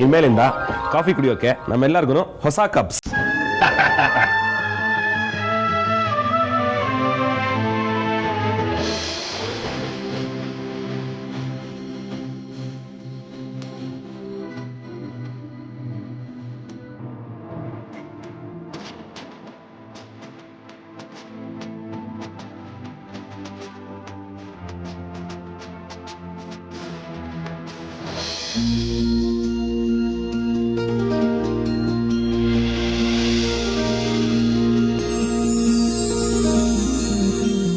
ಇನ್ಮೇಲಿಂದ coffee ಕುಡಿಯೋಕೆ ನಮ್ಮೆಲ್ಲರಿಗೂ ಹೊಸ ಕಪ್ಸ್.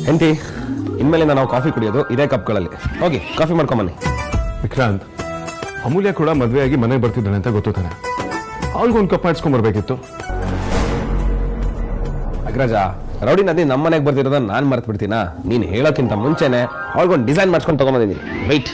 ಹೆಂಡತಿ, ಇನ್ಮೇಲಿಂದ ನಾವು ಕಾಫಿ ಕುಡಿಯೋದು ಇದೇ ಕಪ್ಗಳಲ್ಲಿ. ಹೋಗಿ ಕಾಫಿ ಮಾಡ್ಕೊಂಬನ್ನಿ. ವಿಕ್ರಾಂತ್, ಅಮೂಲ್ಯ ಕೂಡ ಮದುವೆಯಾಗಿ ಮನೆಗೆ ಬರ್ತಿದ್ದಾನೆ ಅಂತ ಗೊತ್ತು ತಾನೆ. ಅವಳಿಗೊಂದು ಕಪ್ ಮಾಡಿಸ್ಕೊಂಡ್ಬರ್ಬೇಕಿತ್ತು. ಅಗ್ರಜ, ರೌಡಿ ನದಿ ನಮ್ಮ ಮನೆಗೆ ಬರ್ತಿರೋದನ್ನ ನಾನು ಮರ್ತು ಬಿಡ್ತೀನಾ? ನೀನು ಹೇಳೋಕ್ಕಿಂತ ಮುಂಚೆನೆ ಅವಳಿಗೊಂದು ಡಿಸೈನ್ ಮಾಡ್ಸ್ಕೊಂಡು ತಗೊಂಬಂದಿದ್ದೀನಿ. ವೆಯ್ಟ್.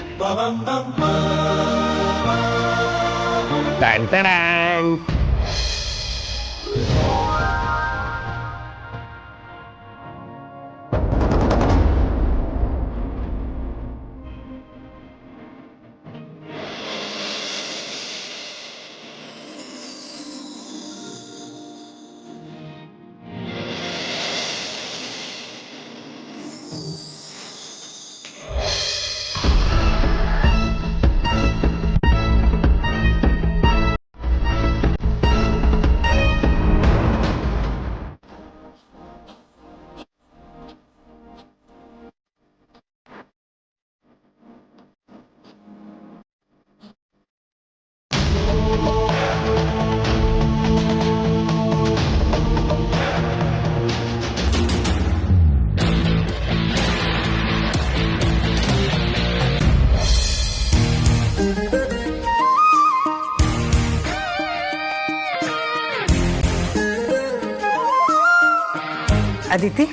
ಅದಿತಿ,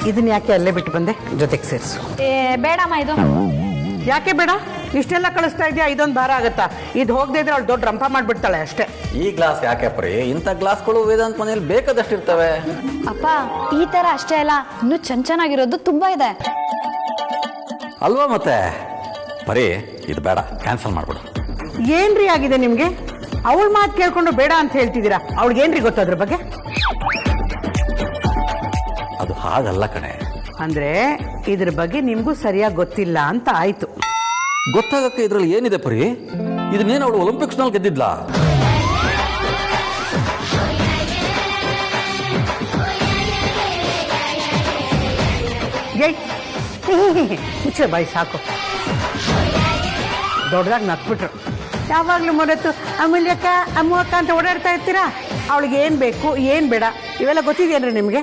ಇದನ್ನ ಯಾಕೆ ಅಲ್ಲೇ ಬಿಟ್ಟು ಬಂದೆ? ಜೊತೆಗೆ ಸೇರಿಸು. ಬೇಡಮ್ಮ, ಇದು ಯಾಕೆ ಬೇಡ? ಇಷ್ಟೆಲ್ಲ ಕಳಿಸ್ತಾ ಇದೆಯಾ? ಇದೊಂದು ಭಾರ ಆಗತ್ತಾ? ಇದು ಹೋಗದೆ ಇದ್ರೆ ಅವಳು ದೊಡ್ಡ ರಂಪ ಮಾಡ್ಬಿಡ್ತಾಳೆ ಅಷ್ಟೇ. ಈ ಗ್ಲಾಸ್ ಯಾಕೆ ಪರಿ? ಇಂಥ ಗ್ಲಾಸ್ಗಳು ವೇದಾಂತ ಮನೆಯಲ್ಲಿ ಬೇಕಾದಷ್ಟು ಇರ್ತವೆ. ಅಪ್ಪ, ಈ ತರ ಅಷ್ಟೇ ಅಲ್ಲ, ಇನ್ನು ಚೆನ್ನಾಗಿರೋದು ತುಂಬಾ ಇದೆ ಅಲ್ವಾ? ಮತ್ತೆ ಪರಿ, ಇದು ಬೇಡ, ಕ್ಯಾನ್ಸಲ್ ಮಾಡ್ಬಿಡು. ಏನ್ರಿ ಆಗಿದೆ ನಿಮ್ಗೆ? ಅವಳ ಮಾತು ಕೇಳ್ಕೊಂಡು ಬೇಡ ಅಂತ ಹೇಳ್ತಿದ್ದೀರಾ? ಅವಳಿಗೇನ್ರಿ ಗೊತ್ತು ಅದ್ರ ಬಗ್ಗೆ? ಅದು ಹಾಗಲ್ಲ ಕಣೆ. ಅಂದ್ರೆ ಇದ್ರ ಬಗ್ಗೆ ನಿಮ್ಗೂ ಸರಿಯಾಗಿ ಗೊತ್ತಿಲ್ಲ ಅಂತ ಆಯ್ತು. ಗೊತ್ತಾಗಕ್ಕೆ ಇದ್ರಲ್ಲಿ ಏನಿದೆ ಪರಿ? ಇದನ್ನೇನು ಅವಳು ಒಲಿಂಪಿಕ್ಸ್ ನಲ್ಲಿ ಗೆದ್ದಿದ್ಲಾ? ಮುಚ್ಚೆ ಬಾಯಿ ಸಾಕು. ದೊಡ್ಡದಾಗಿ ನಕ್ಬಿಟ್ರು. ಯಾವಾಗ್ಲೂ ಮೊದಲು ಅಮೂಲ್ಯಕ್ಕ ಅಕ್ಕ ಅಂತ ಓಡಾಡ್ತಾ ಇರ್ತೀರಾ? ಅವಳಿಗೆ ಏನ್ ಬೇಕು ಏನ್ ಬೇಡ ಇವೆಲ್ಲ ಗೊತ್ತಿದೆಯೇನ್ರಿ ನಿಮ್ಗೆ?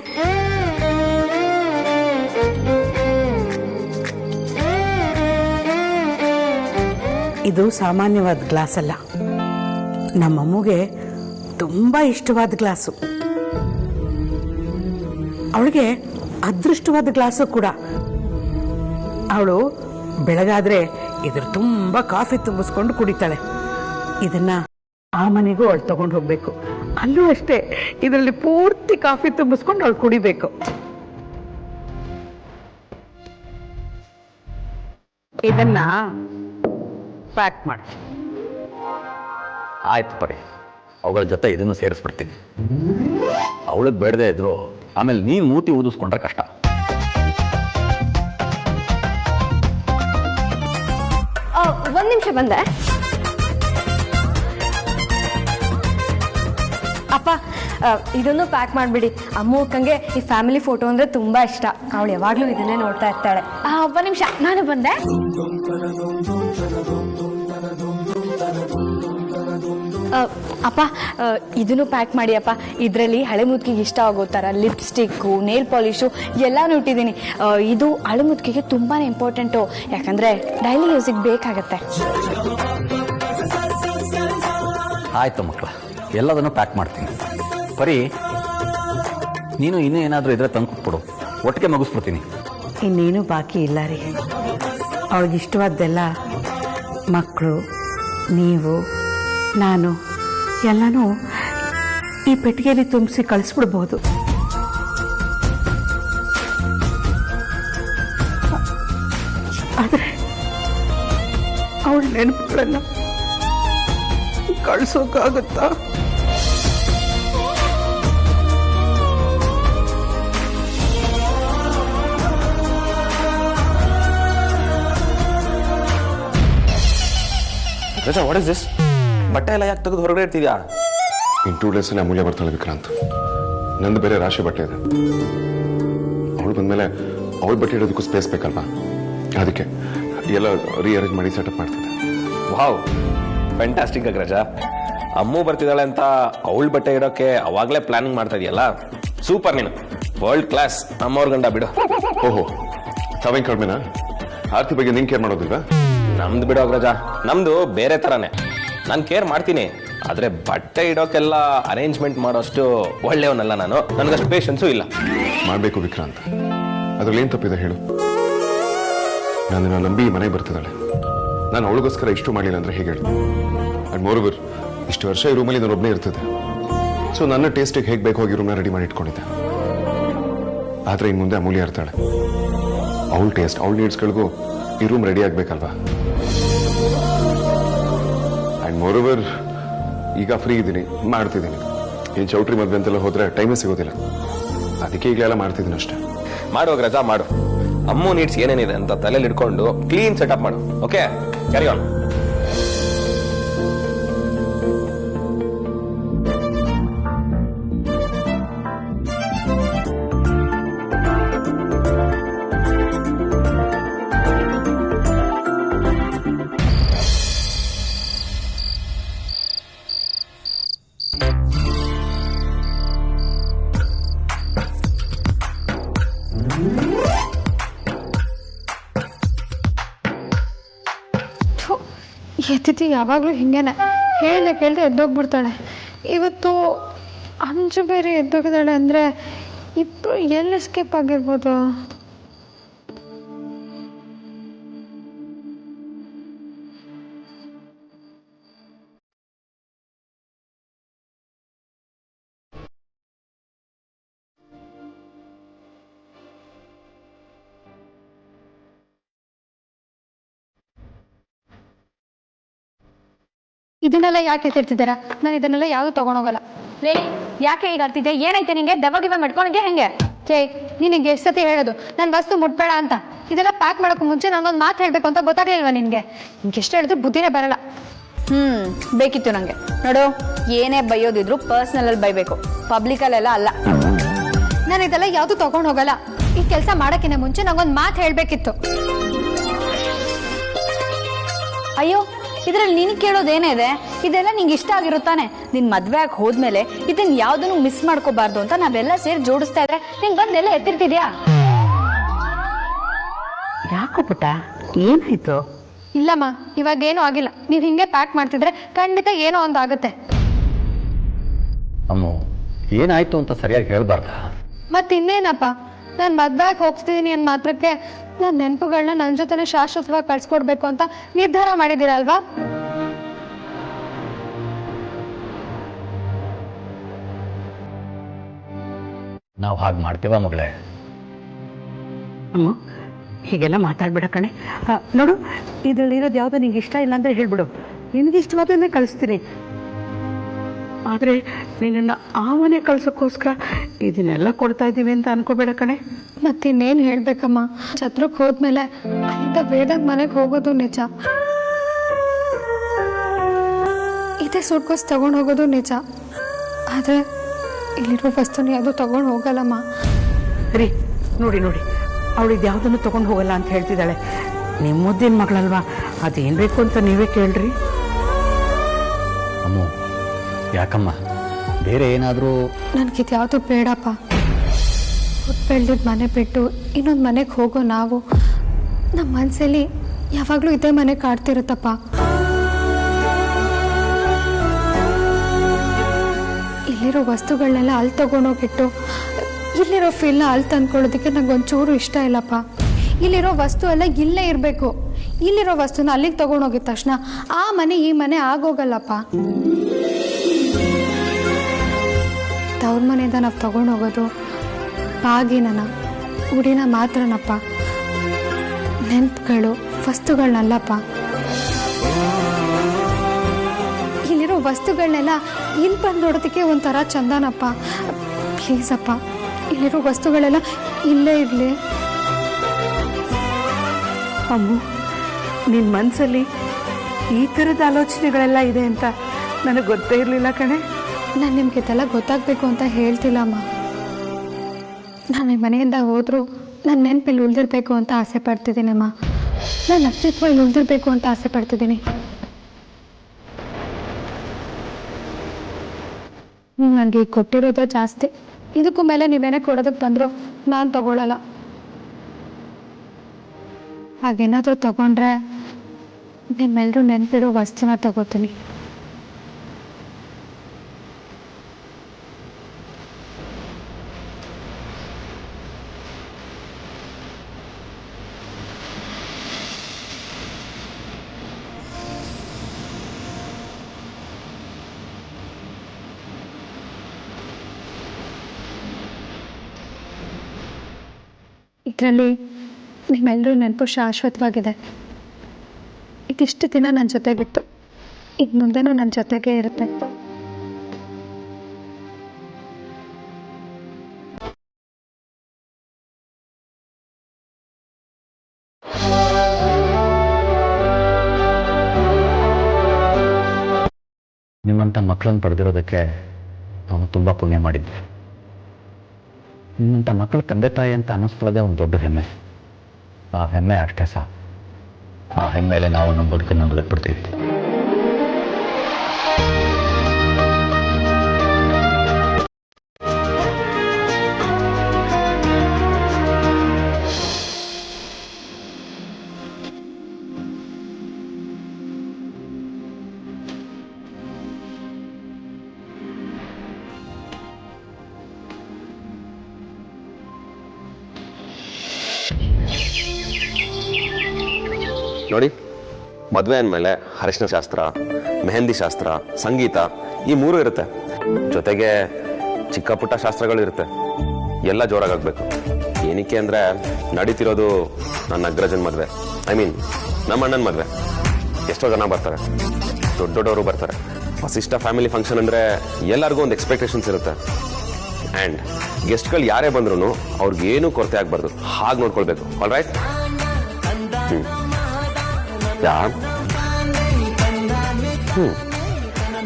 ಇದು ಸಾಮಾನ್ಯವಾದ ಗ್ಲಾಸ್ ಅಲ್ಲ, ನಮ್ಮಮ್ಮಗೆ ತುಂಬಾ ಇಷ್ಟವಾದ ಗ್ಲಾಸು. ಅವಳಿಗೆ ಅದೃಷ್ಟವಾದ ಗ್ಲಾಸು ಕೂಡ. ಅವಳು ಬೆಳಗಾದ್ರೆ ಇದ್ರ ತುಂಬಾ ಕಾಫಿ ತುಂಬಿಸ್ಕೊಂಡು ಕುಡಿತಾಳೆ. ಇದನ್ನ ಆ ಮನೆಗೂ ಅವಳು ತಗೊಂಡು ಹೋಗ್ಬೇಕು. ಅಲ್ಲೂ ಅಷ್ಟೇ, ಇದರಲ್ಲಿ ಪೂರ್ತಿ ಕಾಫಿ ತುಂಬಿಸ್ಕೊಂಡು ಅವಳು ಕುಡಿಬೇಕು. ಇದನ್ನ ಪ್ಯಾಕ್ ಮಾಡಿ. ಆಯ್ತು ಪರಿ, ಅವುಗಳ ಜೊತೆ ಇದನ್ನು ಸೇರಿಸ್ಬಿಡ್ತೀನಿ. ಅವಳಿಗೆ ಬೇಡದೇ ಇದ್ರು ಆಮೇಲೆ ನೀನು ಮೂತಿ ಊದಿಸ್ಕೊಂಡ್ರೆ ಕಷ್ಟ. ಒಂದ್ ನಿಮಿಷ ಬಂದೆ. ಅಪ್ಪ, ಇದನ್ನು ಪ್ಯಾಕ್ ಮಾಡ್ಬಿಡಿ. ಅಮ್ಮು ಅಕ್ಕಂಗೆ ಈ ಫ್ಯಾಮಿಲಿ ಫೋಟೋ ಅಂದ್ರೆ ತುಂಬಾ ಇಷ್ಟ. ಅವಳು ಯಾವಾಗ್ಲೂ ಇದನ್ನೇ ನೋಡ್ತಾ ಇರ್ತಾಳೆ. ಒಬ್ಬ ನಿಮಿಷ, ನಾನು ಬಂದೆ. ಅಪ್ಪ, ಇದನ್ನು ಪ್ಯಾಕ್ ಮಾಡಿ ಅಪ್ಪ. ಇದರಲ್ಲಿ ಹಳೆ ಮುದ್ಕಿಗೆ ಇಷ್ಟ ಆಗೋ ಥರ ಲಿಪ್ಸ್ಟಿಕ್ಕು, ನೇಲ್ ಪಾಲಿಶು ಎಲ್ಲಾನು ಇಟ್ಟಿದ್ದೀನಿ. ಇದು ಹಳೆ ಮುದ್ಕಿಗೆ ತುಂಬಾ ಇಂಪಾರ್ಟೆಂಟು, ಯಾಕಂದರೆ ಡೈಲಿ ಯೂಸಿಗೆ ಬೇಕಾಗತ್ತೆ. ಆಯ್ತು ಮಕ್ಕಳ, ಎಲ್ಲದನ್ನು ಪ್ಯಾಕ್ ಮಾಡ್ತೀನಿ. ಪರಿ, ನೀನು ಇನ್ನೂ ಏನಾದರೂ ಇದ್ರೆ ತಂದು ಕೊಟ್ಬಿಡು, ಒಟ್ಟಿಗೆ ಮುಗಿಸ್ಬಿಡ್ತೀನಿ. ಇನ್ನೇನು ಬಾಕಿ ಇಲ್ಲ ರೀ. ಅವಳಿಗಿಷ್ಟವಾದ್ದೆಲ್ಲ ಮಕ್ಕಳು, ನೀವು, ನಾನು ಎಲ್ಲನೂ ಈ ಪೆಟ್ಟಿಗೆಯಲ್ಲಿ ತುಂಬಿಸಿ ಕಳಿಸ್ಬಿಡ್ಬೋದು. ಆದರೆ ಅವಳ ನೆನಪುಗಳನ್ನ ಕಳ್ಸೋಕ್ಕಾಗತ್ತಾ? ರಜಾ, ವಾಟ್ ಇಸ್ ದಿಸ್? ಬಟ್ಟೆ ಎಲ್ಲ ಯಾಕೆ ತೆಗೆದು ಹೊರಗಡೆ ಇರ್ತಿದ್ಯಾ? ಇನ್ 2 days ಅಮೂಲ್ಯ ಬರ್ತಾಳೆ ವಿಕ್ರಾಂತ್. ನಂದು ಬೇರೆ ರಾಶಿ ಬಟ್ಟೆ ಇದೆ. ಅವಳು ಬಂದ್ಮೇಲೆ ಅವಳು ಬಟ್ಟೆ ಇಡೋದಕ್ಕೂ ಸ್ಪೇಸ್ ಬೇಕಲ್ವಾ, ಅದಕ್ಕೆ ಎಲ್ಲ ರೀಅರೇಂಜ್ ಮಾಡಿ ಸೆಟಪ್ ಮಾಡ್ತಿದ್ದೆ. ವಾವ್, ಫ್ಯಾಂಟಾಸ್ಟಿಕ್ ಆಗಿ ರಜಾ. ಅಮ್ಮು ಬರ್ತಿದ್ದಾಳೆ ಅಂತ ಅವಳ ಬಟ್ಟೆ ಇಡೋಕೆ ಅವಾಗಲೇ ಪ್ಲಾನಿಂಗ್ ಮಾಡ್ತಾ ಇದೆಯಲ್ಲ, ಸೂಪರ್. ನೀನು ವರ್ಲ್ಡ್ ಕ್ಲಾಸ್. ಅಮ್ಮವ್ರ ಗಂಡ ಬಿಡು. ಓಹೋ, ತಾವೇನ್ ಕಡಿಮೆನಾ? ಆರ್ತಿ ಬಗ್ಗೆ ನೀನ್ ಕೇರ್ ಮಾಡೋದಿಲ್ವಾ? ನಮ್ದು ಬಿಡೋ ರಜಾ, ನಮ್ದು ಬೇರೆ ತರಾನೇ. ನಾನು ಕೇರ್ ಮಾಡ್ತೀನಿ, ಆದ್ರೆ ಬಟ್ಟೆ ಇಡೋಕೆಲ್ಲ ಅರೇಂಜ್ಮೆಂಟ್ ಮಾಡೋಷ್ಟು ಒಳ್ಳೆಯವನಲ್ಲ ನಾನು. ನನಗಷ್ಟು ಪೇಷನ್ಸು ಇಲ್ಲ. ಮಾಡ್ಬೇಕು ವಿಕ್ರಾಂತ್, ಅದ್ರಲ್ಲಿ ಏನ್ ತಪ್ಪಿದೆ ಹೇಳು? ನಾನು ನಂಬಿ ಮನೆಗೆ ಬರ್ತಿದ್ದಾಳೆ. ನಾನು ಅವಳಿಗೋಸ್ಕರ ಇಷ್ಟು ಮಾಡಿಲ್ಲ ಅಂದ್ರೆ ಹೇಗೆ ಹೇಳು? ಅಂಡ್ ಮೋರೋವರ್, ಇಷ್ಟು ವರ್ಷ ಈ ರೂಮಲ್ಲಿ ನಾನು ಒಬ್ಬನೇ ಇರ್ತಿದ್ದೆ. ಸೊ ನನ್ನ ಟೇಸ್ಟಿಗೆ ಹೇಗೆ ಬೇಕು ಹೋಗಿ ರೂಮ್ನ ರೆಡಿ ಮಾಡಿ ಇಟ್ಕೊಂಡಿದ್ದೆ. ಆದ್ರೆ ಇನ್ ಮುಂದೆ ಅಮೂಲ್ಯ ಇರ್ತಾಳೆ. ಅವಳ ಟೇಸ್ಟ್, ಅವಳ ನೀಡ್ಸ್ಗಳಿಗೂ ಈ ರೂಮ್ ರೆಡಿ ಆಗ್ಬೇಕಲ್ವಾ? ಅಂಡ್ ಮೋರೋವರ್, ಈಗ ಫ್ರೀ ಇದ್ದೀನಿ, ಮಾಡ್ತಿದ್ದೀನಿ. ಈ ಚೌಟ್ರಿ ಮದ್ವೆ ಅಂತೆಲ್ಲ ಹೋದ್ರೆ ಟೈಮೇ ಸಿಗೋದಿಲ್ಲ. ಅದಕ್ಕೆ ಈಗಲೆಲ್ಲ ಮಾಡ್ತಿದ್ದೀನಿ ಅಷ್ಟೇ. ಮಾಡುವಾಗ ರಜಾ ಮಾಡು. ಅಮ್ಮು ನೀಡ್ಸ್ ಏನೇನಿದೆ ಅಂತ ತಲೆಯಲ್ಲಿ ಇಟ್ಕೊಂಡು ಕ್ಲೀನ್ ಸೆಟಪ್ ಮಾಡು. Okay, carry on. ಎತ್ತಿತಿ ಯಾವಾಗಲೂ ಹಿಂಗೇನೆ, ಹೇಳದೆ ಕೇಳದೆ ಎದ್ದೋಗ್ಬಿಡ್ತಾಳೆ. ಇವತ್ತು ಅಂಜು ಬೇರೆ ಎದ್ದೋಗಿದ್ದಾಳೆ ಅಂದರೆ ಇಬ್ಬರು ಎಲ್ಲಿ ಎಸ್ಕೇಪ್ ಆಗಿರ್ಬೋದು? ಇದನ್ನೆಲ್ಲ ಯಾಕೆ ಎತ್ತಿರ್ತಿದ್ದೀರಾ? ನಾನು ಇದನ್ನೆಲ್ಲ ಯಾವುದು ತೊಗೊಂಡೋಗಲ್ಲ. ಲೇ, ಯಾಕೆ ಈಗ ಆಡ್ತಿದ್ದೆ? ಏನೈತೆ ನಿಂಗೆ? ದೆವ್ವಗಿವ ಮಾಡ್ಕೊಂಡಿದ್ಯಾ ಹೆಂಗೆ? ಜೈ, ನಿನಗೆ ಎಷ್ಟು ಸತಿ ಹೇಳೋದು ನನ್ನ ವಸ್ತು ಮುಟ್ಬೇಡ ಅಂತ? ಇದೆಲ್ಲ ಪ್ಯಾಕ್ ಮಾಡೋಕ್ಕೂ ಮುಂಚೆ ನಾನೊಂದು ಮಾತು ಹೇಳಬೇಕು ಅಂತ ಗೊತ್ತಾಗಲಿಲ್ವಾ ನಿನಗೆ? ನಿಂಗೆ ಎಷ್ಟು ಹೇಳಿದ್ರು ಬುದ್ಧಿನೇ ಬರಲ್ಲ. ಬೇಕಿತ್ತು ನಂಗೆ. ನೋಡು, ಏನೇ ಬೈಯೋದಿದ್ರು ಪರ್ಸ್ನಲಲ್ಲಿ ಬೈಬೇಕು, ಪಬ್ಲಿಕಲ್ಲೆಲ್ಲ ಅಲ್ಲ. ನಾನು ಇದೆಲ್ಲ ಯಾವುದು ತೊಗೊಂಡು ಹೋಗಲ್ಲ. ಈ ಕೆಲಸ ಮಾಡೋಕ್ಕಿಂತ ಮುಂಚೆ ನಂಗೊಂದು ಮಾತು ಹೇಳಬೇಕಿತ್ತು. ಅಯ್ಯೋ, ಇದ್ರಲ್ಲಿ ನೀನು ಕೇಳೋದೇನೇ ಇದೆ? ಇದೆಲ್ಲ ನಿಂಗೆ ಇಷ್ಟ ಆಗಿರುತ್ತಾನೆ. ನಿನ್ ಮದ್ವೆ ಆಗಿ ಹೋದ್ಮೇಲೆ ಇದನ್ನ ಯಾವ್ದನ್ನು ಮಿಸ್ ಮಾಡ್ಕೋಬಾರ್ದು ಅಂತ ನಾವೆಲ್ಲ ಸೇರಿ ಜೋಡಿಸ್ತಾ ಇದ್ರೆ ನಿಂಗೆ ಬಂದೆಲ್ಲ ಎತ್ತಿರ್ತಿದ್ಯಾ? ಯಾಕೋ ಪುಟ್ಟ, ಏನಾಯ್ತು? ಇಲ್ಲಮ್ಮ, ಇವಾಗೇನೂ ಆಗಿಲ್ಲ. ನೀವು ಹಿಂಗೆ ಪ್ಯಾಕ್ ಮಾಡ್ತಿದ್ರೆ ಖಂಡಿತ ಏನೋ ಒಂದು ಆಗುತ್ತೆ. ಅಮ್ಮು, ಏನಾಯ್ತು ಅಂತ ಸರಿಯಾಗಿ ಹೇಳ್ಬಾರ್ದ? ಮತ್ತಿನ್ನೇನಪ್ಪ, ನಾನು ಮದ್ವೆಗೆ ಹೋಗ್ತಿದ್ದೀನಿ ಅಂದ ಮಾತ್ರಕ್ಕೆ ನನ್ನ ನೆನಪುಗಳನ್ನ ನನ್ನ ಜೊತೆನೆ ಶಾಶ್ವತವಾಗಿ ಕಳ್ಸ್ಕೊಡ್ಬೇಕು ಅಂತ ನಿರ್ಧಾರ ಮಾಡಿದ್ದೀರಲ್ವಾ? ನಾವು ಹಾಗೆ ಮಾಡ್ತೀವ ಮಗಳೇ? ಅಮ್ಮ, ಹೀಗೆಲ್ಲ ಮಾತಾಡ್ಬೇಡ ಕಣೆ. ನೋಡು, ಇದರಲ್ಲಿರೋದು ಯಾವುದೋ ನಿಂಗೆ ಇಷ್ಟ ಇಲ್ಲ ಅಂದರೆ ಹೇಳ್ಬಿಡು, ನಿನಗೆ ಇಷ್ಟವಾದನ್ನೇ ಕಳಿಸ್ತೀನಿ. ಆದರೆ ನಿನ್ನನ್ನು ಆ ಮನೆ ಕಳ್ಸೋಕ್ಕೋಸ್ಕರ ಇದನ್ನೆಲ್ಲ ಕೊಡ್ತಾ ಇದ್ದೀವಿ ಅಂತ ಅನ್ಕೋಬೇಡ ಕಣೆ. ಮತ್ತಿನ್ನೇನು ಹೇಳ್ಬೇಕಮ್ಮ, ಛತ್ರಕ್ಕೆ ಹೋದ್ಮೇಲೆ ಇಂಥ ವೇದಾಗ ಮನೆಗೆ ಹೋಗೋದು ನಿಜ, ಇದೇ ಸೂಟ್ಕೋಸ್ ತಗೊಂಡು ಹೋಗೋದು ನಿಜ. ಆದರೆ ಇಲ್ಲಿರೋ ವಸ್ತುನ ಯಾವುದೂ ತಗೊಂಡು ಹೋಗಲ್ಲಮ್ಮ. ರೀ, ನೋಡಿ ನೋಡಿ, ಅವಳಿದು ಯಾವುದನ್ನು ತೊಗೊಂಡು ಹೋಗಲ್ಲ ಅಂತ ಹೇಳ್ತಿದ್ದಾಳೆ. ನಿಮ್ಮ ಮುದ್ದಿನ ಮಗಳಲ್ವಾ, ಅದೇನು ಬೇಕು ಅಂತ ನೀವೇ ಕೇಳ್ರಿ. ಅಮ್ಮು, ಯಾಕಮ್ಮ? ಬೇರೆ ಏನಾದರೂ? ನನಗಿದು ಯಾವುದು ಬೇಡಪ್ಪ. ಬೆಳೆದಿದ್ದ ಮನೆ ಬಿಟ್ಟು ಇನ್ನೊಂದು ಮನೆಗೆ ಹೋಗೋ ನಾವು, ನಮ್ಮ ಮನಸ್ಸಲ್ಲಿ ಯಾವಾಗಲೂ ಇದೇ ಮನೆ ಕಾಡ್ತಿರುತ್ತಪ್ಪ. ಇಲ್ಲಿರೋ ವಸ್ತುಗಳನ್ನೆಲ್ಲ ಅಲ್ಲಿ ತಗೊಂಡೋಗಿಟ್ಟು ಇಲ್ಲಿರೋ ಫೀಲ್ನ ಅಲ್ಲಿ ತಂದ್ಕೊಳ್ಳೋದಕ್ಕೆ ನಂಗೊಂಚೂರು ಇಷ್ಟ ಇಲ್ಲಪ್ಪ. ಇಲ್ಲಿರೋ ವಸ್ತು ಎಲ್ಲ ಇಲ್ಲೇ ಇರಬೇಕು. ಇಲ್ಲಿರೋ ವಸ್ತುನ ಅಲ್ಲಿಗೆ ತಗೊಂಡೋಗಿದ ತಕ್ಷಣ ಆ ಮನೆ ಈ ಮನೆ ಆಗೋಗಲ್ಲಪ್ಪ. ತವ್ರ ಮನೆಯಿಂದ ನಾವು ತಗೊಂಡೋಗೋದು ಬಾಗಿನ ಉಡಿನ ಮಾತ್ರನಪ್ಪ, ನೆನಪುಗಳು ವಸ್ತುಗಳನ್ನಲ್ಲಪ್ಪ. ಇಲ್ಲಿರೋ ವಸ್ತುಗಳನ್ನೆಲ್ಲ ಇಲ್ಲಿ ಬಂದು ನೋಡೋದಕ್ಕೆ ಒಂಥರ ಚಂದನಪ್ಪ. ಪ್ಲೀಸ್ ಅಪ್ಪ, ಇಲ್ಲಿರೋ ವಸ್ತುಗಳೆಲ್ಲ ಇಲ್ಲೇ ಇರಲಿ. ಅಮ್ಮು, ನಿನ್ನ ಮನಸ್ಸಲ್ಲಿ ಈ ಥರದ ಆಲೋಚನೆಗಳೆಲ್ಲ ಇದೆ ಅಂತ ನನಗೆ ಗೊತ್ತೇ ಇರಲಿಲ್ಲ ಕಣೆ. ನಾನು ನಿಮ್ಗೆ ಇದೆಲ್ಲ ಗೊತ್ತಾಗಬೇಕು ಅಂತ ಹೇಳ್ತಿಲ್ಲಮ್ಮ. ನಾನು ಈ ಮನೆಯಿಂದ ಹೋದರೂ ನನ್ನ ನೆನಪಲ್ಲಿ ಉಳಿದಿರ್ಬೇಕು ಅಂತ ಆಸೆ ಪಡ್ತಿದ್ದೀನಮ್ಮ. ನನ್ನ ಅಸ್ತಿತ್ವ ಇಲ್ಲಿ ಉಳಿದಿರ್ಬೇಕು ಅಂತ ಆಸೆ ಪಡ್ತಿದ್ದೀನಿ. ನನಗೆ ಈಗ ಕೊಟ್ಟಿರೋದು ಜಾಸ್ತಿ. ಇದಕ್ಕೂ ಮೇಲೆ ನೀವೇನೇ ಕೊಡೋದಕ್ಕೆ ಬಂದರೂ ನಾನು ತಗೊಳ್ಳಲ್ಲ. ಹಾಗೇನಾದರೂ ತಗೊಂಡ್ರೆ ನಿಮ್ಮೆಲ್ಲರೂ ನೆನಪಿಡೋ ವಸ್ತುನ ತಗೋತೀನಿ. ಇದರಲ್ಲಿ ನಿಮ್ಮೆಲ್ಲರೂ ನೆನಪು ಶಾಶ್ವತವಾಗಿದೆ. ಇದಿಷ್ಟು ದಿನ ನನ್ನ ಜೊತೆಗಿತ್ತು, ಇನ್ನು ಮುಂದೆನೂ ನನ್ನ ಜೊತೆಗೇ ಇರುತ್ತೆ. ನಿಮ್ಮಂಥ ಮಕ್ಕಳನ್ನು ಪಡೆದಿರೋದಕ್ಕೆ ನಾವು ತುಂಬ ಪುಣ್ಯ ಮಾಡಿದ್ವಿ. ನಿಮ್ಮಂಥ ಮಕ್ಕಳು ತಂದೆ ತಾಯಿ ಅಂತ ಅನ್ನಿಸ್ಕೊಳ್ಳೋದೇ ಒಂದು ದೊಡ್ಡ ಹೆಮ್ಮೆ. ಆ ಹೆಮ್ಮೆ ಅಷ್ಟೇ ಸಾಕು. ಆ ಹೆಮ್ಮೆಲೆ ನಾವು ನಮ್ಮ ಬದುಕನ್ನು ಬದುಕ್ಬಿಡ್ತೀವಿ. ನೋಡಿ, ಮದುವೆ ಅಂದಮೇಲೆ ಅರಿಶಿನ ಶಾಸ್ತ್ರ, ಮೆಹಂದಿ ಶಾಸ್ತ್ರ, ಸಂಗೀತ ಈ ಮೂರು ಇರುತ್ತೆ. ಜೊತೆಗೆ ಚಿಕ್ಕ ಪುಟ್ಟ ಶಾಸ್ತ್ರಗಳು ಇರುತ್ತೆ. ಎಲ್ಲ ಜೋರಾಗಬೇಕು. ಏನಕ್ಕೆ ಅಂದರೆ ನಡೀತಿರೋದು ನನ್ನ ಅಗ್ರಜನ ಮದುವೆ, ನಮ್ಮ ಅಣ್ಣನ ಮದುವೆ. ಎಷ್ಟೋ ಜನ ಬರ್ತಾರೆ, ದೊಡ್ಡವರು ಬರ್ತಾರೆ. ವಸಿಷ್ಠ ಫ್ಯಾಮಿಲಿ ಫಂಕ್ಷನ್ ಅಂದರೆ ಎಲ್ಲರಿಗೂ ಒಂದು ಎಕ್ಸ್ಪೆಕ್ಟೇಷನ್ಸ್ ಇರುತ್ತೆ. ಆ್ಯಂಡ್ ಗೆಸ್ಟ್ಗಳು ಯಾರೇ ಬಂದ್ರೂ ಅವ್ರಿಗೇನೂ ಕೊರತೆ ಆಗಬಾರ್ದು, ಹಾಗೆ ನೋಡ್ಕೊಳ್ಬೇಕು. All right?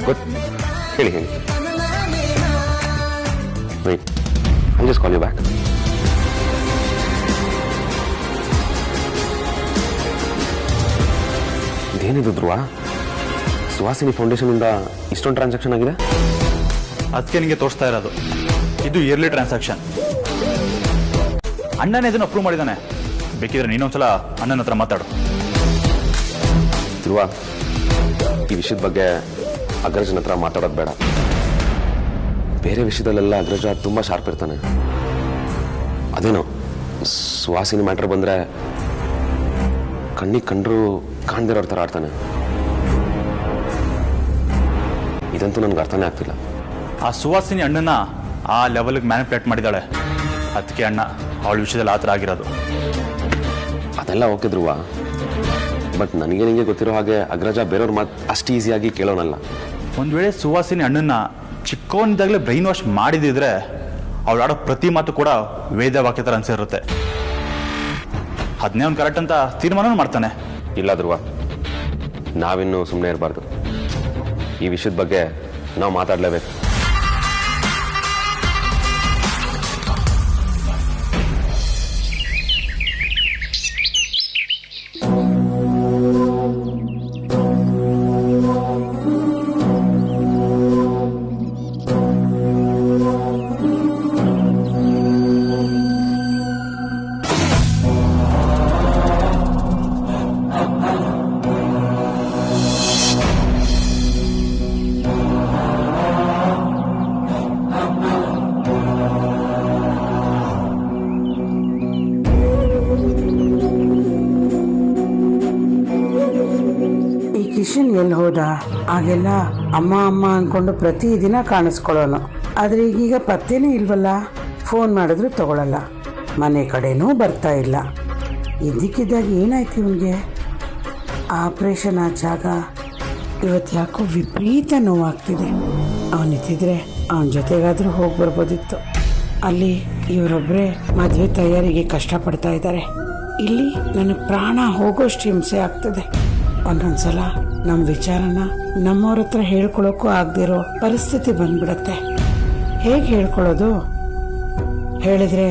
ಗುಡ್. ಹೇಳಿ wait, I just call you back. ಇದೇನಿದು ಧ್ರುವ? ಸುಹಾಸಿನಿ ಫೌಂಡೇಶನಿಂದ ಇಷ್ಟೊಂದು ಟ್ರಾನ್ಸಾಕ್ಷನ್ ಆಗಿದೆ? ಅದಕ್ಕೆ ನಿಮಗೆ ತೋರಿಸ್ತಾ ಇರೋದು. ಇದು ಇಯರ್ಲಿ ಟ್ರಾನ್ಸಾಕ್ಷನ್. ಅಣ್ಣನೇ ಇದನ್ನು ಅಪ್ರೂವ್ ಮಾಡಿದ್ದಾನೆ. ಬೇಕಿದ್ರೆ ನೀನೊಂದ್ಸಲ ಅಣ್ಣನ ಹತ್ರ ಮಾತಾಡು. ಧ್ರುವ, ಈ ವಿಷಯದ ಬಗ್ಗೆ ಅಗ್ರಜನ ಹತ್ರ ಮಾತಾಡೋದು ಬೇಡ. ಬೇರೆ ವಿಷಯದಲ್ಲೆಲ್ಲ ಅಗ್ರಜ ತುಂಬ ಶಾರ್ಪ್ ಇರ್ತಾನೆ. ಅದೇನೋ ಸುಹಾಸಿನಿ ಮ್ಯಾಟ್ರ್ ಬಂದರೆ ಕಣ್ಣಿಗೆ ಕಂಡ್ರು ಕಾಣ್ದಿರೋರ ಥರ ಆಡ್ತಾನೆ. ಇದಂತೂ ನನಗೆ ಅರ್ಥನೇ ಆಗ್ತಿಲ್ಲ. ಆ ಸುಹಾಸಿನಿ ಅಣ್ಣನ ಆ ಲೆವೆಲ್ಗೆ ಮ್ಯಾನಿಪ್ಯುಲೇಟ್ ಮಾಡಿದ್ದಾಳೆ. ಅದಕ್ಕೆ ಅಣ್ಣ ಅವಳ ವಿಷಯದಲ್ಲಿ ಆ ಥರ ಆಗಿರೋದು. ಅದೆಲ್ಲ ಓಕೆ ಧ್ರುವ, ಬಟ್ ನನಗೆ ನಿಮಗೆ ಗೊತ್ತಿರೋ ಹಾಗೆ ಅಗ್ರಜ ಬೇರೆಯವ್ರ ಮಾತು ಅಷ್ಟು ಈಸಿಯಾಗಿ ಕೇಳೋನಲ್ಲ. ಒಂದು ವೇಳೆ ಸುಹಾಸಿನಿ ಅಣ್ಣನ ಚಿಕ್ಕವನಿದ್ದಾಗಲೇ ಬ್ರೈನ್ ವಾಶ್ ಮಾಡಿದಿದ್ರೆ ಅವಳು ಆಡೋ ಪ್ರತಿ ಮಾತು ಕೂಡ ವೇದ ವಾಕ್ಯ ಥರ ಅನ್ಸಿರುತ್ತೆ. ಅದನ್ನೇ ಅವ್ನು ಕರೆಕ್ಟ್ ಅಂತ ತೀರ್ಮಾನ ಮಾಡ್ತಾನೆ. ಇಲ್ಲ ಧ್ರುವ, ನಾವಿನ್ನೂ ಸುಮ್ಮನೆ ಇರಬಾರ್ದು. ಈ ವಿಷಯದ ಬಗ್ಗೆ ನಾವು ಮಾತಾಡಲೇಬೇಕು. ಕಿಶನ್ ಎಲ್ಲಿ ಹೋದ? ಆಗೆಲ್ಲ ಅಮ್ಮ ಅಮ್ಮ ಅಂದ್ಕೊಂಡು ಪ್ರತಿದಿನ ಕಾಣಿಸ್ಕೊಳ್ಳೋನು. ಆದರೆ ಈಗೀಗ ಪತ್ತೇನೇ ಇಲ್ವಲ್ಲ. ಫೋನ್ ಮಾಡಿದ್ರು ತಗೊಳ್ಳಲ್ಲ, ಮನೆ ಕಡೆನೂ ಬರ್ತಾ ಇಲ್ಲ. ಇದ್ದಕ್ಕಿದ್ದಾಗ ಏನಾಯ್ತು ಇವನಿಗೆ? ಆಪರೇಷನ್ ಆ ಜಾಗ ಇವತ್ತು ಯಾಕೋ ವಿಪರೀತ ನೋವಾಗ್ತಿದೆ. ಅವನಿದ್ದಿದ್ರೆ ಅವನ ಜೊತೆಗಾದ್ರೂ ಹೋಗಿ ಬರ್ಬೋದಿತ್ತು. ಅಲ್ಲಿ ಇವರೊಬ್ಬರೇ ಮದುವೆ ತಯಾರಿಗೆ ಕಷ್ಟಪಡ್ತಾ ಇದ್ದಾರೆ. ಇಲ್ಲಿ ನನ್ನ ಪ್ರಾಣ ಹೋಗೋಷ್ಟು ಹಿಂಸೆ ಆಗ್ತದೆ. ಒಂದೊಂದ್ಸಲ ನಮ್ಮ ವಿಚಾರನ ನಮ್ಮವ್ರ ಹತ್ರ ಹೇಳ್ಕೊಳಕ್ಕೂ ಆಗದಿರೋ ಪರಿಸ್ಥಿತಿ ಬಂದ್ಬಿಡತ್ತೆ. ಹೇಗೆ ಹೇಳ್ಕೊಳ್ಳೋದು? ಹೇಳಿದ್ರೆ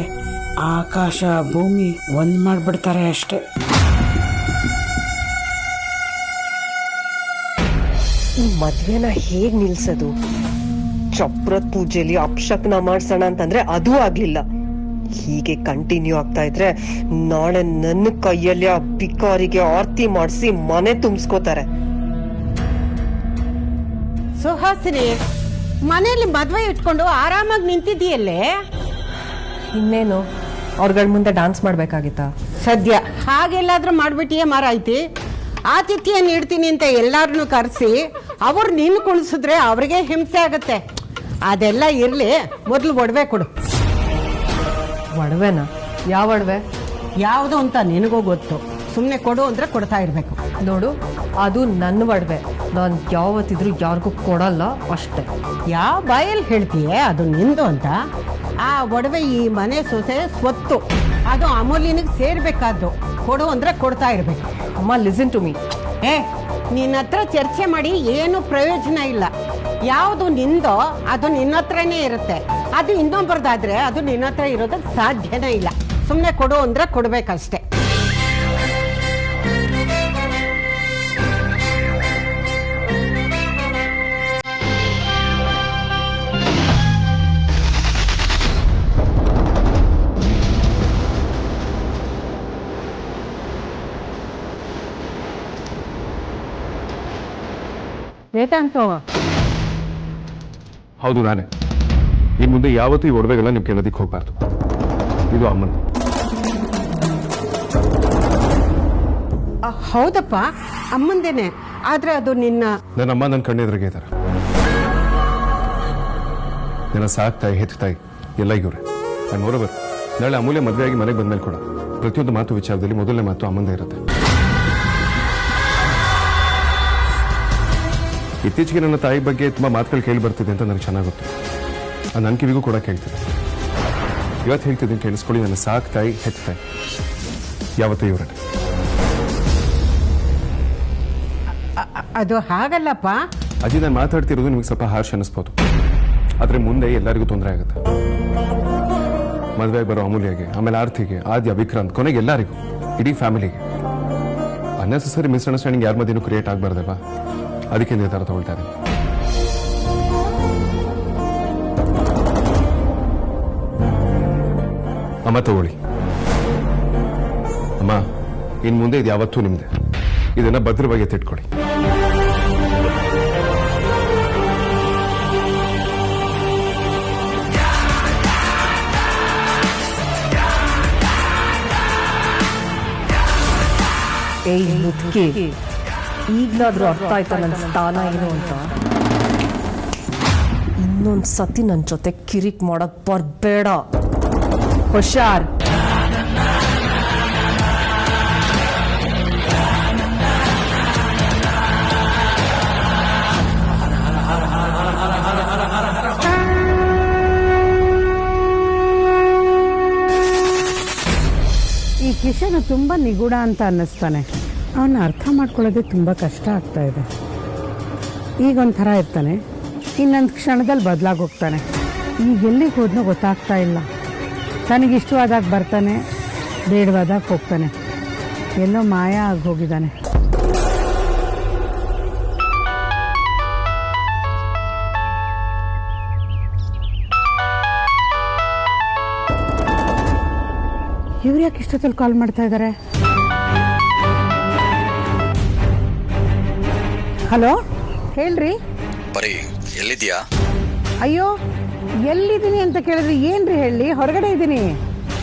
ಆಕಾಶ ಭೂಮಿ ಒಂದ್ ಮಾಡ್ಬಿಡ್ತಾರೆ ಅಷ್ಟೆ. ಈ ಮದ್ವೆನ ಹೇಗ್ ನಿಲ್ಸೋದು? ಚಪ್ರದ ಪೂಜೆಲಿ ಅಪಶಕ್ನ ಮಾಡ್ಸೋಣ ಅಂತಂದ್ರೆ ಅದೂ ಆಗ್ಲಿಲ್ಲ. ಹೀಗೆ ಕಂಟಿನ್ಯೂ ಆಗ್ತಾ ಇದ್ರೆ ನಾಳೆ ನನ್ನ ಕೈಯಲ್ಲಿ ಆ ಬಿಕಾರಿಗೆ ಆರ್ತಿ ಮಾಡಿಸಿ ಮನೆ ತುಂಬಿಸ್ಕೋತಾರೆ. ಸುಹಾಸಿನಿ, ಮನೆಯಲ್ಲಿ ಮದ್ವೆ ಇಟ್ಕೊಂಡು ಆರಾಮಾಗಿ ನಿಂತಿದ್ದೀಯಲ್ಲೇ? ಇನ್ನೇನು ಅವ್ರಗಳ ಮುಂದೆ ಡಾನ್ಸ್ ಮಾಡ್ಬೇಕಾಗಿತ್ತಾ? ಸದ್ಯ ಹಾಗೆಲ್ಲಾದ್ರೂ ಮಾಡ್ಬಿಟ್ಟಿಯೇ ಮಾರಾಯ್ತಿ. ಆತಿಥ್ಯ ನೀಡ್ತೀನಿ ಅಂತ ಎಲ್ಲಾರನ್ನು ಕರೆಸಿ ಅವ್ರು ನೀನು ಕುಳಿಸಿದ್ರೆ ಅವ್ರಿಗೆ ಹಿಂಸೆ ಆಗತ್ತೆ. ಅದೆಲ್ಲ ಇರ್ಲಿ, ಮೊದಲು ಒಡವೆ ಕೊಡು. ಒಡವೆನಾ? ಯಾವ ಒಡವೆ? ಯಾವುದು ಅಂತ ನಿನಗೂ ಗೊತ್ತು. ಸುಮ್ಮನೆ ಕೊಡು ಅಂದ್ರೆ ಕೊಡ್ತಾ ಇರ್ಬೇಕು. ನೋಡು, ಅದು ನನ್ನ ಒಡವೆ. ನಾನು ಯಾವತ್ತಿದ್ರು ಯಾರಿಗೂ ಕೊಡಲ್ಲ ಅಷ್ಟೇ. ಯಾವ ಬಾಯಲ್ಲಿ ಹೇಳ್ತೀಯೇ ಅದು ನಿಂದು ಅಂತ? ಆ ಒಡವೆ ಈ ಮನೆ ಸೊಸೆ ಸ್ವತ್ತು. ಅದು ಅಮೂಲ್ಯನಿಗೆ ಸೇರ್ಬೇಕಾದ್ದು. ಕೊಡು ಅಂದ್ರೆ ಕೊಡ್ತಾ ಇರ್ಬೇಕು. ಅಮ್ಮ, ಲಿಸನ್ ಟು ಮೀ. ನಿನ್ನ ಹತ್ರ ಚರ್ಚೆ ಮಾಡಿ ಏನು ಪ್ರಯೋಜನ ಇಲ್ಲ. ಯಾವುದು ನಿಂದೋ ಅದು ನಿನ್ನ ಹತ್ರನೇ ಇರುತ್ತೆ. ಅದು ಇನ್ನೊಬ್ಬರದಾದ್ರೆ ಅದು ನಿನ್ನ ಹತ್ರ ಇರೋದಕ್ಕೆ ಸಾಧ್ಯನೇ ಇಲ್ಲ. ಸುಮ್ಮನೆ ಕೊಡು ಅಂದ್ರೆ ಕೊಡ್ಬೇಕಷ್ಟೆ. ವೇದಾಂತ, ಹೌದು, ನಾನೇ. ಇನ್ನು ಮುಂದೆ ಯಾವತ್ತೂ ಈ ಒಡವೆಗಳನ್ನ ನೀವು ಕೇಳೋದಕ್ಕೆ ಹೋಗ್ಬಾರ್ದು. ಇದು ಅಮ್ಮನ. ಹೌದಪ್ಪ, ಅಮ್ಮಂದೇನೆ. ಆದ್ರೆ ಅದು ನನ್ನ ಅಮ್ಮ ನನ್ನ ಕಣ್ಣೆದುರಿಗೆ ಇದ್ದಾರೆ. ನನ್ನ ಸಾಕ್ತಾಯಿ ಹೆತ್ತಾಯಿ ಎಲ್ಲ ಇವ್ರೆ. ನಾನು ಮೊರಬರ್ ನಾಳೆ ಅಮೂಲ್ಯ ಮದುವೆಯಾಗಿ ಮನೆಗೆ ಬಂದ್ಮೇಲೆ ಕೂಡ ಪ್ರತಿಯೊಂದು ಮಾತು ವಿಚಾರದಲ್ಲಿ ಮೊದಲನೇ ಮಾತು ಅಮ್ಮಂದೇ ಇರುತ್ತೆ. ಇತ್ತೀಚೆಗೆ ನನ್ನ ತಾಯಿ ಬಗ್ಗೆ ತುಂಬಾ ಮಾತುಗಳು ಕೇಳಿ ಬರ್ತಿದೆ ಅಂತ ನನಗೆ ಚೆನ್ನಾಗಿ ಗೊತ್ತು. ನನ್ನ ಕಿವಿಗೂ ಕೂಡ ಕೇಳ್ತಿದೆ. ಇವತ್ತು ಹೇಳ್ತಿದ್ದೀನಿ, ಕೇಳಿಸ್ಕೊಳ್ಳಿ. ನನ್ನ ಸಾಕ್ತಾಯಿ ಹೆತ್ತಾಯಿ ಯಾವತ್ತೂ ಇವರೇ. ಅದು ಹಾಗಲ್ಲಪ್ಪ ಅಜ್ಜಿ, ನಾನು ಮಾತಾಡ್ತಿರೋದು ನಿಮಗೆ ಸ್ವಲ್ಪ ಹಾರ್ಷ್ ಅನ್ನಿಸ್ಬೋದು, ಆದರೆ ಮುಂದೆ ಎಲ್ಲರಿಗೂ ತೊಂದರೆ ಆಗುತ್ತೆ. ಮದುವೆಗೆ ಬರೋ ಅಮೂಲ್ಯಗೆ, ಆಮೇಲೆ ಆರ್ತಿಗೆ, ಆದ್ಯ, ವಿಕ್ರಾಂತ್, ಕೊನೆಗೆ ಎಲ್ಲರಿಗೂ, ಇಡೀ ಫ್ಯಾಮಿಲಿಗೆ ಅನ್ನೆಸೆಸರಿ ಮಿಸ್ಅಂಡರ್ಸ್ಟ್ಯಾಂಡಿಂಗ್ ಯಾರ ಮಧ್ಯೆನೂ ಕ್ರಿಯೇಟ್ ಆಗಬಾರ್ದಲ್ವಾ? ಅದಕ್ಕೆ ನಿರ್ಧಾರ ತಗೊಳ್ತಾ ಇದ್ದೀನಿ. ಅಮ್ಮ, ತಗೊಳ್ಳಿ. ಅಮ್ಮ, ಇನ್ನು ಮುಂದೆ ಇದು ಯಾವತ್ತೂ ನಿಮ್ದೆ. ಇದನ್ನ ಭದ್ರವಾಗಿ ಎತ್ತಿಟ್ಕೊಳ್ಳಿ. ಈಗ್ಲಾದ್ರೂ ಅರ್ಥ ಆಯ್ತಾ ನನ್ನ ಸ್ಥಾನ ಏನು ಅಂತ? ಇನ್ನೊಂದು ಸತಿ ನನ್ನ ಜೊತೆ ಕಿರಿಕ್ ಮಾಡಕ್ ಬರ್ಬೇಡ. ಹುಷಾರ್. ಈ ಕಿಶನ್ ತುಂಬಾ ನಿಗೂಢ ಅಂತ ಅನ್ನಿಸ್ತಾನೆ. ಅವನ್ನ ಅರ್ಥ ಮಾಡ್ಕೊಳ್ಳೋದೇ ತುಂಬ ಕಷ್ಟ ಆಗ್ತಾ ಇದೆ. ಈಗ ಒಂಥರ ಇರ್ತಾನೆ, ಇನ್ನೊಂದು ಕ್ಷಣದಲ್ಲಿ ಬದಲಾಗೋಗ್ತಾನೆ. ಈಗ ಎಲ್ಲಿಗೆ ಹೋದ್ನೋ ಗೊತ್ತಾಗ್ತಾ ಇಲ್ಲ. ತನಗಿಷ್ಟವಾದಾಗ ಬರ್ತಾನೆ, ಬೇಡವಾದಾಗ ಹೋಗ್ತಾನೆ. ಎಲ್ಲೋ ಮಾಯ ಆಗಿ ಹೋಗಿದ್ದಾನೆ. ಇವ್ರು ಯಾಕೆ ಇಷ್ಟೊತ್ತಲ್ಲಿ ಕಾಲ್ ಮಾಡ್ತಾ ಇದ್ದಾರೆ? ಹಲೋ, ಹೇಳ್ರಿ. ಬರೀ ಎಲ್ಲಿದ್ಯಾ? ಅಯ್ಯೋ, ಎಲ್ಲಿದ್ದೀನಿ ಅಂತ ಕೇಳಿದ್ರಿ? ಏನ್ರಿ ಹೇಳಿ, ಹೊರಗಡೆ ಇದ್ದೀನಿ.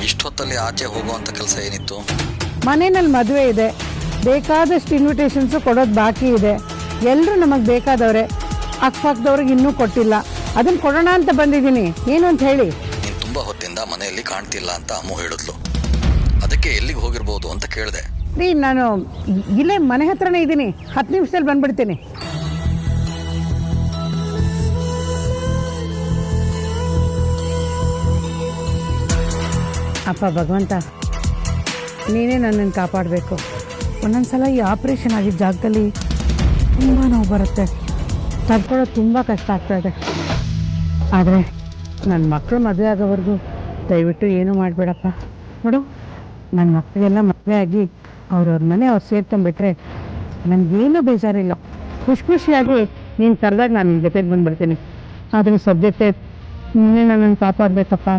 ಇಷ್ಟೊತ್ತಲ್ಲಿ ಆಚೆ ಹೋಗುವಂತ ಕೆಲಸ ಏನಿತ್ತು? ಮನೆಯಲ್ಲಿ ಮದುವೆ ಇದೆ, ಬೇಕಾದಷ್ಟು ಇನ್ವಿಟೇಷನ್ಸು ಕೊಡೋದು ಬಾಕಿ ಇದೆ. ಎಲ್ಲರೂ ನಮಗೆ ಬೇಕಾದವ್ರೆ, ಅಕ್ಕಪಕ್ಕದವ್ರಿಗೆ ಇನ್ನೂ ಕೊಟ್ಟಿಲ್ಲ. ಅದನ್ನ ಕೊಡೋಣ ಅಂತ ಬಂದಿದ್ದೀನಿ. ಏನು ಅಂತ ಹೇಳಿ. ನೀನು ತುಂಬಾ ಹೊತ್ತಿಂದ ಮನೆಯಲ್ಲಿ ಕಾಣ್ತಿಲ್ಲ ಅಂತ ಅಮ್ಮು ಹೇಳಿದ್ಲು. ಅದಕ್ಕೆ ಎಲ್ಲಿಗೆ ಹೋಗಿರ್ಬೋದು ಅಂತ ಕೇಳಿದೆ. ರೀ ನಾನು ಇಲ್ಲೇ ಮನೆ ಹತ್ರನೇ ಇದ್ದೀನಿ, 10 ನಿಮಿಷದಲ್ಲಿ ಬಂದ್ಬಿಡ್ತೀನಿ. ಅಪ್ಪ ಭಗವಂತ, ನೀನೇ ನನ್ನನ್ನು ಕಾಪಾಡಬೇಕು. ಒಂದೊಂದ್ಸಲ ಈ ಆಪ್ರೇಷನ್ ಆಗಿದ್ದ ಜಾಗದಲ್ಲಿ ತುಂಬ ನೋವು ಬರುತ್ತೆ, ತಡ್ಕೊಳ್ಳೋದು ತುಂಬ ಕಷ್ಟ ಆಗ್ತಾಯಿದೆ. ಆದರೆ ನನ್ನ ಮಕ್ಕಳು ಮದುವೆ ಆಗೋವರೆಗೂ ದಯವಿಟ್ಟು ಏನೂ ಮಾಡಬೇಡಪ್ಪ. ನೋಡು, ನನ್ನ ಮಕ್ಕಳಿಗೆಲ್ಲ ಮದುವೆ ಆಗಿ ಅವ್ರವ್ರ ಮನೆ ಅವ್ರು ಸೇರ್ಕೊಂಡ್ಬಿಟ್ರೆ ನನಗೇನೂ ಬೇಜಾರಿಲ್ಲ. ಖುಷಿಯಾಗಿ ನೀನು ಕರೆದಾಗ ನಾನು ನಿನ್ನ ಜೊತೆಗೆ ಬಂದುಬಿಡ್ತೀನಿ. ಆದರೆ ಸದ್ಯಕ್ಕೆ ನೀನೇ ನನ್ನನ್ನು ಕಾಪಾಡಬೇಕಪ್ಪ.